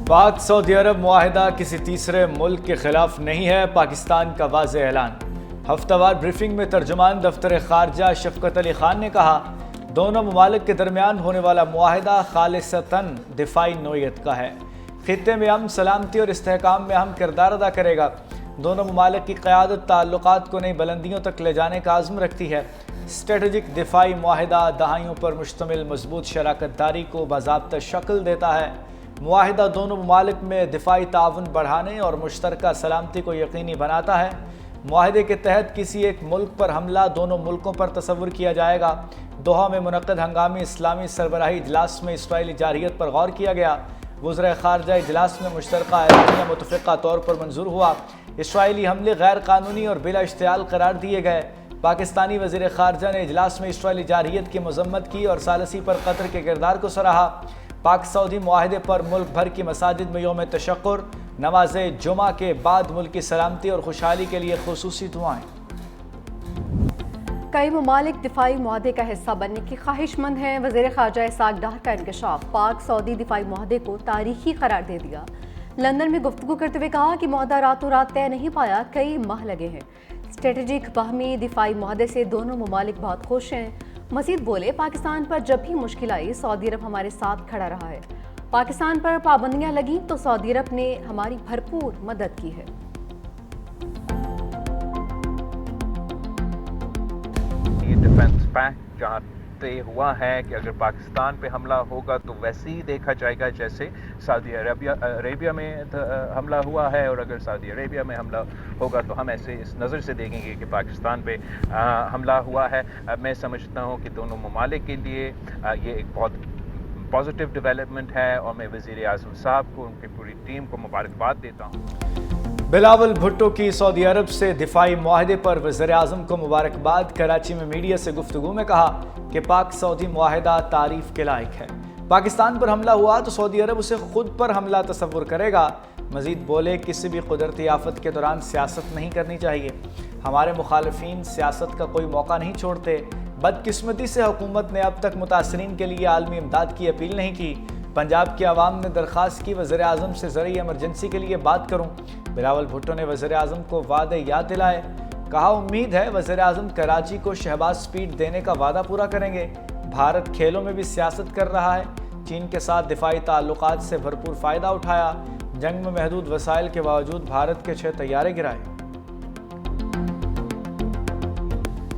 پاک سعودی عرب معاہدہ کسی تیسرے ملک کے خلاف نہیں ہے، پاکستان کا واضح اعلان۔ ہفتہ وار بریفنگ میں ترجمان دفتر خارجہ شفقت علی خان نے کہا، دونوں ممالک کے درمیان ہونے والا معاہدہ خالصتاً دفاعی نوعیت کا ہے، خطے میں امن، سلامتی اور استحکام میں اہم کردار ادا کرے گا۔ دونوں ممالک کی قیادت تعلقات کو نئی بلندیوں تک لے جانے کا عزم رکھتی ہے۔ اسٹریٹجک دفاعی معاہدہ دہائیوں پر مشتمل مضبوط شراکت داری کو باضابطہ شکل دیتا ہے۔ معاہدہ دونوں ممالک میں دفاعی تعاون بڑھانے اور مشترکہ سلامتی کو یقینی بناتا ہے۔ معاہدے کے تحت کسی ایک ملک پر حملہ دونوں ملکوں پر تصور کیا جائے گا۔ دوحہ میں منعقد ہنگامی اسلامی سربراہی اجلاس میں اسرائیلی جارحیت پر غور کیا گیا۔ وزرائے خارجہ اجلاس میں مشترکہ اعلامیہ متفقہ طور پر منظور ہوا۔ اسرائیلی حملے غیر قانونی اور بلا اشتعال قرار دیے گئے۔ پاکستانی وزیر خارجہ نے اجلاس میں اسرائیلی جارحیت کی مذمت کی اور ثالثی پر قطر کے کردار کو سراہا۔ پاک سعودی معاہدے پر ملک بھر کی مساجد میں یوم تشکر، نماز جمعہ کے بعد ملک کی سلامتی اور خوشحالی کے لیے خصوصی دعائیں۔ کئی ممالک دفاعی معاہدے کا حصہ بننے کی خواہش مند ہیں۔ وزیر خارجہ اسحاق ڈار کا انکشاف، پاک سعودی دفاعی معاہدے کو تاریخی قرار دے دیا۔ لندن میں گفتگو کرتے ہوئے کہا کہ معاہدہ راتوں رات طے نہیں پایا، کئی ماہ لگے ہیں۔ اسٹریٹجک باہمی دفاعی معاہدے سے دونوں ممالک بہت خوش ہیں۔ مزید بولے، پاکستان پر جب بھی مشکل آئی سعودی عرب ہمارے ساتھ کھڑا رہا ہے۔ پاکستان پر پابندیاں لگیں تو سعودی عرب نے ہماری بھرپور مدد کی ہے۔ یہ ڈیفنس پیکٹ جہاں طے ہوا ہے کہ اگر پاکستان پہ حملہ ہوگا تو ویسے ہی دیکھا جائے گا جیسے سعودی عربیہ میں حملہ ہوا ہے، اور اگر سعودی عربیہ میں حملہ ہوگا تو ہم ایسے اس نظر سے دیکھیں گے کہ پاکستان پہ حملہ ہوا ہے۔ میں سمجھتا ہوں کہ دونوں ممالک کے لیے یہ ایک بہت پازیٹیو ڈیولپمنٹ ہے، اور میں وزیر اعظم صاحب کو، ان کی پوری ٹیم کو مبارکباد دیتا ہوں۔ بلاول بھٹو کی سعودی عرب سے دفاعی معاہدے پر وزیر اعظم کو مبارکباد۔ کراچی میں میڈیا سے گفتگو میں کہا کہ پاک سعودی معاہدہ تعریف کے لائق ہے۔ پاکستان پر حملہ ہوا تو سعودی عرب اسے خود پر حملہ تصور کرے گا۔ مزید بولے، کسی بھی قدرتی آفت کے دوران سیاست نہیں کرنی چاہیے۔ ہمارے مخالفین سیاست کا کوئی موقع نہیں چھوڑتے۔ بدقسمتی سے حکومت نے اب تک متاثرین کے لیے عالمی امداد کی اپیل نہیں کی۔ پنجاب کے عوام نے درخواست کی وزیر اعظم سے زرعی ایمرجنسی کے لیے بات کروں۔ بلاول بھٹو نے وزیر اعظم کو وعدے یاد دلائے۔ کہا، امید ہے وزیر اعظم کراچی کو شہباز سپیڈ دینے کا وعدہ پورا کریں گے۔ بھارت کھیلوں میں بھی سیاست کر رہا ہے۔ چین کے ساتھ دفاعی تعلقات سے بھرپور فائدہ اٹھایا۔ جنگ میں محدود وسائل کے باوجود بھارت کے 6 طیارے گرائے۔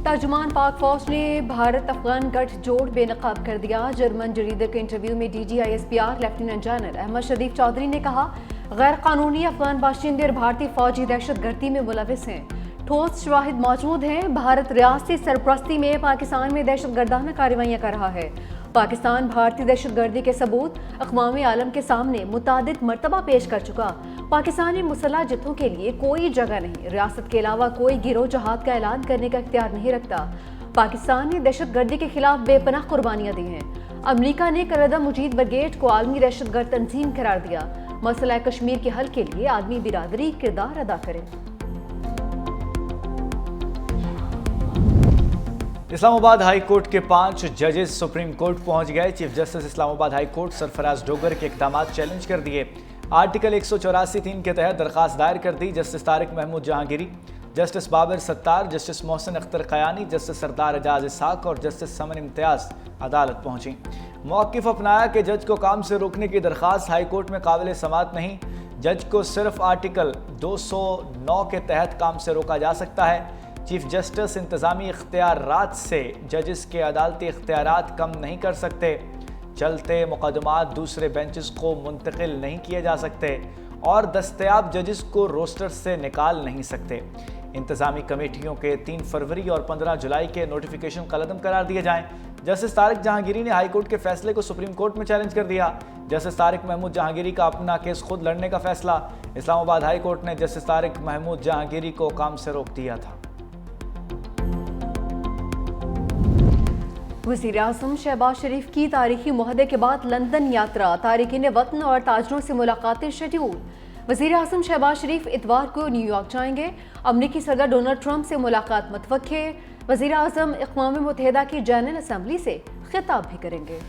ترجمان پاک فوج نے بھارت افغان گٹھ جوڑ بے نقاب کر دیا۔ جرمن جریدے کے انٹرویو میں D G I S P R lieutenant general Ahmed Sharif Chaudhry نے کہا، غیر قانونی افغان باشندے اور بھارتی فوجی دہشت گردی میں ملوث ہیں۔ ٹھوس شواہد موجود ہیں۔ بھارت ریاستی سرپرستی میں پاکستان میں دہشت گردانہ کارروائیاں کر رہا ہے۔ پاکستان بھارتی دہشت گردی کے ثبوت اقوام عالم کے سامنے متعدد مرتبہ پیش کر چکا۔ پاکستانی مسلح جتھوں کے لیے کوئی جگہ نہیں، ریاست کے علاوہ کوئی گروہ جہاد کا اعلان کرنے کا اختیار نہیں رکھتا۔ پاکستان نے دہشت گردی کے خلاف بے پناہ قربانیاں دی ہیں۔ امریکہ نے کردہ مجید بریگیڈ کو عالمی دہشت گرد تنظیم قرار دیا۔ مسئلہ کشمیر کے حل کے لیے عالمی برادری کردار ادا کرے۔ اسلام آباد ہائی کورٹ کے 5 ججز سپریم کورٹ پہنچ گئے۔ چیف جسٹس اسلام آباد ہائی کورٹ سرفراز ڈوگر کے اقدامات چیلنج کر دیے۔ آرٹیکل 184(3) کے تحت درخواست دائر کر دی۔ جسٹس طارق محمود جہانگیری، جسٹس بابر ستار، جسٹس محسن اختر قیانی، جسٹس سردار اعجاز اسحاق اور جسٹس سمن امتیاز عدالت پہنچیں۔ موقف اپنایا کہ جج کو کام سے روکنے کی درخواست ہائی کورٹ میں قابل سماعت نہیں۔ جج کو صرف آرٹیکل 209 کے تحت کام سے روکا جا سکتا ہے۔ چیف جسٹس انتظامی اختیارات سے ججز کے عدالتی اختیارات کم نہیں کر سکتے۔ چلتے مقدمات دوسرے بینچز کو منتقل نہیں کیے جا سکتے اور دستیاب ججز کو روسٹر سے نکال نہیں سکتے۔ انتظامی کمیٹیوں کے 3 فروری اور 15 جولائی کے نوٹیفیکیشن قلعدم قرار دیے جائیں۔ جسٹس طارق جہانگیری نے ہائی کورٹ کے فیصلے کو سپریم کورٹ میں چیلنج کر دیا۔ جسٹس طارق محمود جہانگیری کا اپنا کیس خود لڑنے کا فیصلہ۔ اسلام آباد ہائی کورٹ نے جسٹس طارق محمود جہانگیری کو کام سے روک دیا تھا۔ وزیر اعظم شہباز شریف کی تاریخی معاہدے کے بعد لندن یاترا، تارکین وطن اور تاجروں سے ملاقاتیں شیڈول۔ وزیر اعظم شہباز شریف اتوار کو نیو یارک جائیں گے۔ امریکی صدر ڈونلڈ ٹرمپ سے ملاقات متوقع۔ وزیر اعظم اقوام متحدہ کی جنرل اسمبلی سے خطاب بھی کریں گے۔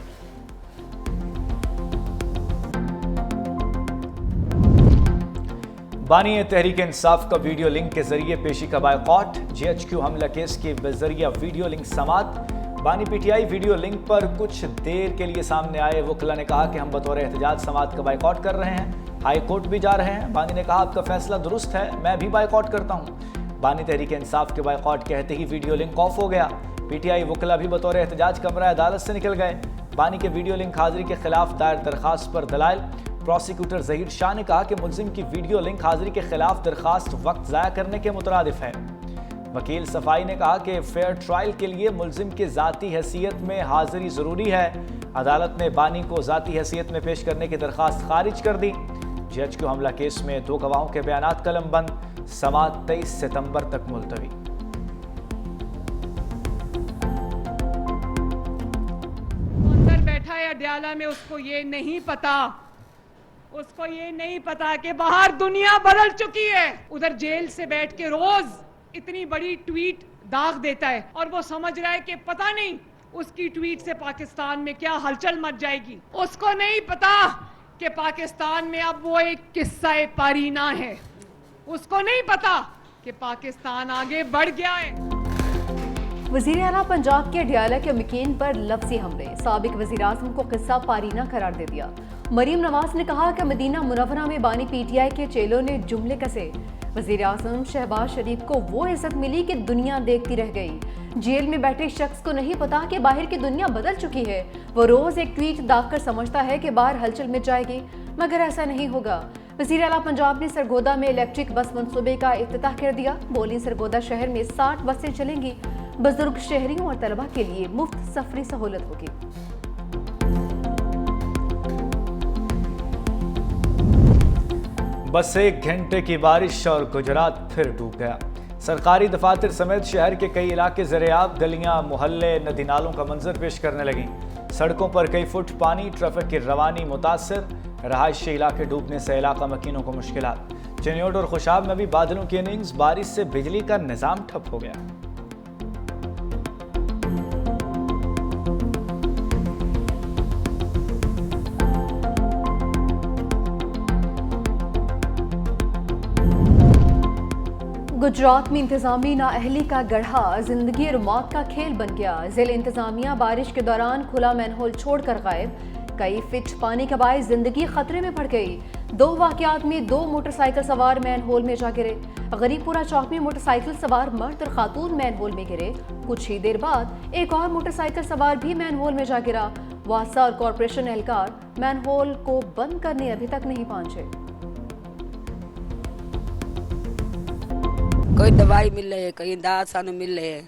بانی تحریک انصاف کا ویڈیو لنک کے ذریعے پیشی کا بائیکاٹ، GHQ حملہ کیس کی بذریعہ ویڈیو لنک سماعت۔ بانی PTI ویڈیو لنک پر کچھ دیر کے لیے سامنے آئے وکلا نے کہا کہ ہم بطور احتجاج سماعت کا بائیکاٹ کر رہے ہیں، ہائی کورٹ بھی جا رہے ہیں۔ بانی نے کہا آپ کا فیصلہ درست ہے، میں بھی بائیکاٹ کرتا ہوں۔ بانی تحریک انصاف کے بائیکاٹ کہتے ہی ویڈیو لنک آف ہو گیا۔ PTI وکلا بھی بطور احتجاج کمرہ عدالت سے نکل گئے۔ بانی کے ویڈیو لنک حاضری کے خلاف دائر درخواست پر دلائل۔ پروسیکیوٹر ظہیر شاہ نے کہا کہ ملزم کی ویڈیو لنک حاضری کے خلاف درخواست وقت ضائع کرنے کے مترادف ہے۔ وکیل صفائی نے کہا کہ فیئر ٹرائل کے لیے ملزم کی ذاتی حیثیت میں حاضری ضروری ہے۔ عدالت نے بانی کو ذاتی حیثیت میں پیش کرنے کی درخواست خارج کر دی۔ GHQ حملہ کیس میں 2 گواہوں کے بیانات قلم بند، سماعت 23 ستمبر تک ملتوی۔ اندر بیٹھا ہے اڈیالہ میں، اس کو یہ نہیں پتا کہ باہر دنیا بدل چکی ہے۔ ادھر جیل سے بیٹھ کے روز اتنی بڑی ٹویٹ داغ دیتا ہے اور وہ سمجھ رہا ہے کہ پتہ نہیں اس کی ٹویٹ سے پاکستان میں کیا ہلچل مچ جائے گی۔ اس کو نہیں پتا کہ پاکستان میں اب وہ ایک قصہ پارینہ ہے۔ اس کو نہیں پتا کہ پاکستان آگے بڑھ گیا ہے۔ وزیر اعلیٰ پنجاب کے اڈیالہ کے مکین پر لفظی حملے، سابق وزیر اعظم کو قصہ پارینہ قرار دے دیا۔ مریم نواز نے کہا کہ مدینہ منورہ میں بانی PTI کے چیلوں نے جملے کسے۔ وزیر اعظم شہباز شریف کو وہ عزت ملی کہ دنیا دیکھتی رہ گئی۔ جیل میں بیٹھے شخص کو نہیں پتا کہ باہر کی دنیا بدل چکی ہے۔ وہ روز ایک ٹویٹ داغ کر سمجھتا ہے کہ باہر ہلچل مچ جائے گی، مگر ایسا نہیں ہوگا۔ وزیر اعلیٰ پنجاب نے سرگودا میں الیکٹرک بس منصوبے کا افتتاح کر دیا۔ بولی سرگودا شہر میں 60 بسیں چلیں گی۔ بزرگ شہریوں اور طلبہ کے لیے مفت سفری سہولت ہوگی۔ بس 1 گھنٹے کی بارش اور گجرات پھر ڈوب گیا۔ سرکاری دفاتر سمیت شہر کے کئی علاقے زیرآب، گلیاں، محلے ندی نالوں کا منظر پیش کرنے لگیں۔ سڑکوں پر کئی فٹ پانی، ٹریفک کی روانی متاثر، رہائشی علاقے ڈوبنے سے علاقہ مکینوں کو مشکلات۔ چنیوٹ اور خوشاب میں بھی بادلوں کی اننگز، بارش سے بجلی کا نظام ٹھپ ہو گیا۔ گجرات میں انتظامی نااہلی کا گڑھا زندگی اور موت کا کھیل بن گیا۔ ضلع انتظامیہ بارش کے دوران کھلا مین ہول چھوڑ کر غائب، کئی فٹ پانی کا باعث زندگی خطرے میں پڑ گئی۔ 2 واقعات میں 2 موٹر سائیکل سوار مین ہول میں جا گرے۔ غریب پورہ چوک میں موٹر سائیکل سوار مرد اور خاتون مین ہول میں گرے۔ کچھ ہی دیر بعد ایک اور موٹر سائیکل سوار بھی مین ہول میں جا گرا۔ واسا اور کارپوریشن اہلکار مین ہول کو بند کرنے ابھی تک نہیں پہنچے۔ کوئی دوائی ملے، کوئی دوا سانو ملے،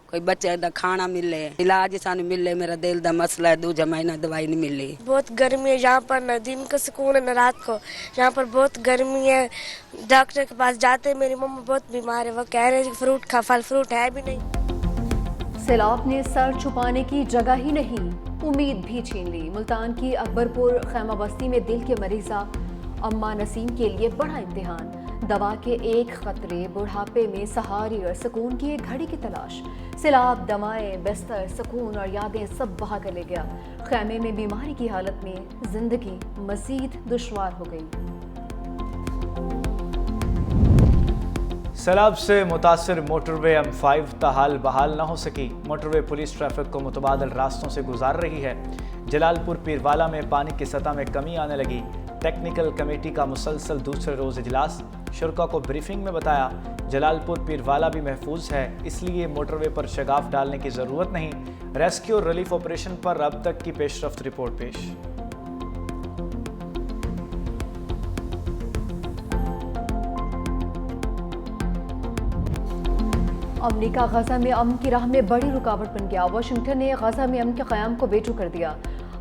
کوئی بچے دا کھانا ملے، علاج سانو ملے۔ میرا دل دا مسئلہ ہے، 2 مہینہ دوائی نہیں ملی۔ بہت گرمی ہے یہاں پر، نہ دن کا سکون ہے نہ رات کو۔ یہاں پر بہت گرمی ہے، ڈاکٹر کے پاس جاتے میری مما بہت بیمار ہے، وہ کہہ رہے ہیں فروٹ کھا، پھل فروٹ ہے بھی نہیں۔ سیلاب نے سر چھپانے کی جگہ ہی نہیں، امید بھی چھین لی۔ ملتان کی اکبرپور خیمہ بستی میں دل کے مریضہ اما نسیم کے لیے بڑا امتحان۔ دوا کے ایک خطرے، بڑھاپے میں سہاری اور سکون کی ایک گھڑی کی تلاش۔ سیلاب، دوائیں، بستر، سکون اور یادیں سب بہا کر لے گیا۔ خیمے میں بیماری کی حالت میں زندگی مزید دشوار ہو گئی۔ سیلاب سے متاثر موٹر وے M5 تاحال بحال نہ ہو سکی۔ موٹر وے پولیس ٹریفک کو متبادل راستوں سے گزار رہی ہے۔ جلال پور پیروالا میں پانی کی سطح میں کمی آنے لگی۔ ٹیکنیکل کمیٹی کا مسلسل دوسرے روز اجلاس، شرکا کو بریفنگ میں بتایا جلال پور پیروالا بھی محفوظ ہے، اس لیے موٹر وے پر شگاف ڈالنے کی ضرورت نہیں۔ ریسکیو اور ریلیف آپریشن پر اب تک کی پیش رفت رپورٹ پیش۔ امریکہ غزہ میں امن کی راہ میں بڑی رکاوٹ بن گیا۔ واشنگٹن نے غزہ میں امن کے قیام کو ویٹو کر دیا۔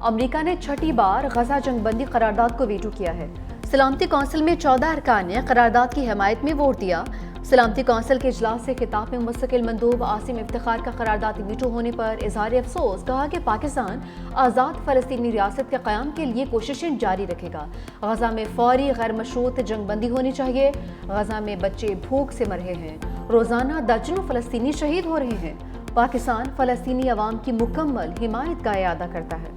امریکہ نے 6ٹھی بار غزہ جنگ بندی قرارداد کو ویٹو کیا ہے۔ سلامتی کونسل میں 14 ارکان نے قرارداد کی حمایت میں ووٹ دیا۔ سلامتی کونسل کے اجلاس سے خطاب میں مستقل مندوب عاصم افتخار کا قرارداد ویٹو ہونے پر اظہار افسوس، کہا کہ پاکستان آزاد فلسطینی ریاست کے قیام کے لیے کوششیں جاری رکھے گا۔ غزہ میں فوری غیر مشروط جنگ بندی ہونی چاہیے۔ غزہ میں بچے بھوک سے مر رہے ہیں، روزانہ درجنوں فلسطینی شہید ہو رہے ہیں۔ پاکستان فلسطینی عوام کی مکمل حمایت کا اعادہ کرتا ہے۔